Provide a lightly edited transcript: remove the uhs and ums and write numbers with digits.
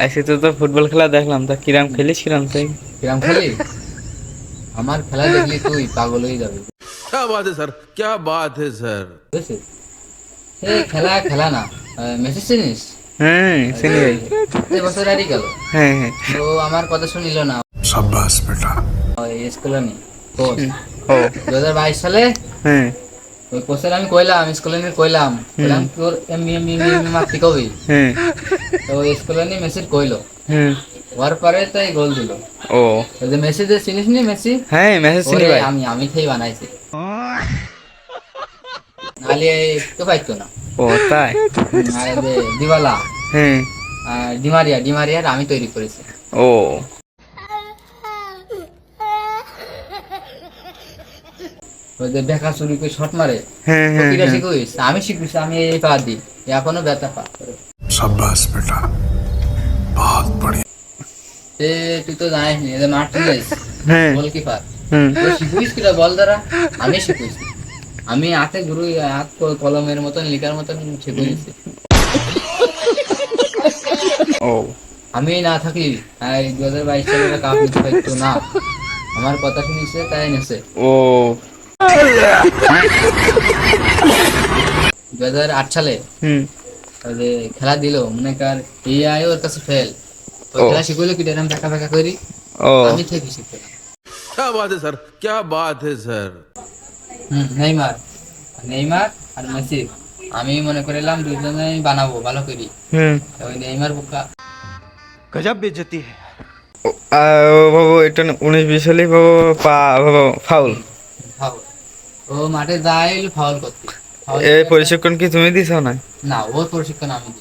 আজকে তো ফুটবল খেলা দেখলাম, তা কিরাম খেলিস তুই? কিরাম খেলি? আমার খেলা দেখলি তুই পাগল হয়ে যাবে। क्या बात है सर, क्या बात है सर। বুঝছিস? এই খেলা খেলা না, মেসি চিনিস? হ্যাঁ চিনি ভাই। এবছর হারিয়ে গেল। হ্যাঁ হ্যাঁ। তো আমার কথা শুনিল না, शाबाश बेटा। ওই স্কুলে নি কোচ ও 2022 সালে হ্যাঁ ওই কোচের আমি কইলাম, স্কুলে নিয়ে কইলাম তোর এমনি এমনি এমনি এমনি মারতে কবি। হ্যাঁ তো ওই স্কুলে নিয়ে মেসির কইলো, হ্যাঁ। ওর পরে তাই গোল দিল। ও ওই যে মেসি, যে চিনিস নি মেসি? হ্যাঁ মেসেজ চিনি ওরে ভাই। আমি খেয়ে বানাইছি, নাহলে তো পাইতো না। ও তাই? আর এই যে দিবালা, হ্যাঁ। ডিমারিয়ার আমি তৈরি করেছি। ও ওই যে বেকা চুরি করে শট মারে, হ্যাঁ হ্যাঁ প্রতিটা হ্যাঁ। শিখুইস, আমি শিখুইছি, আমি এই পা দিই, এখনো ব্যথা পা। शाबाश बेटा, बहुत बढ़िया। তুই তো জানিস নি, এই যে মার্টিনেজ হ্যাঁ গোলকিপার, হুম। ও শিখুইস কিনা বল দ্বারা? আমি শিখুইছি, আমি হাতে গুরু, হাত কলমের মতন লিখার মতন শিখুইছি। ও আমি না থাকলি 2022 সালে কাপ নিতে পারতো না। আমার কথা শুনিছে তাই নেছে। ও 2008 সালে হুম। ওই যে খেলা দিল, মনে কর এই ওর কাছে ফেল, ওই ও। খেলা শিখলো কি এরকম বেকা বেকা করি, ও আমি থেকে শিখতে। क्या बात है सर, क्या बात है सर। নেইমার নেইমার আর মেসি আমি মনে করিলাম দুজনেই বানাবো ভালো করি। হুম। ওই নেইমার বোকা, गजब बेइज्जती है। ও বাবু এটা 19-20 সালে বাবু বাবু ফাউল। ফাউল, ও মাঠে যায় ফাউল করতে। ফাউল এই প্রশিক্ষণ কি তুমি দিছো না? না, ওর প্রশিক্ষণ আমি দিই।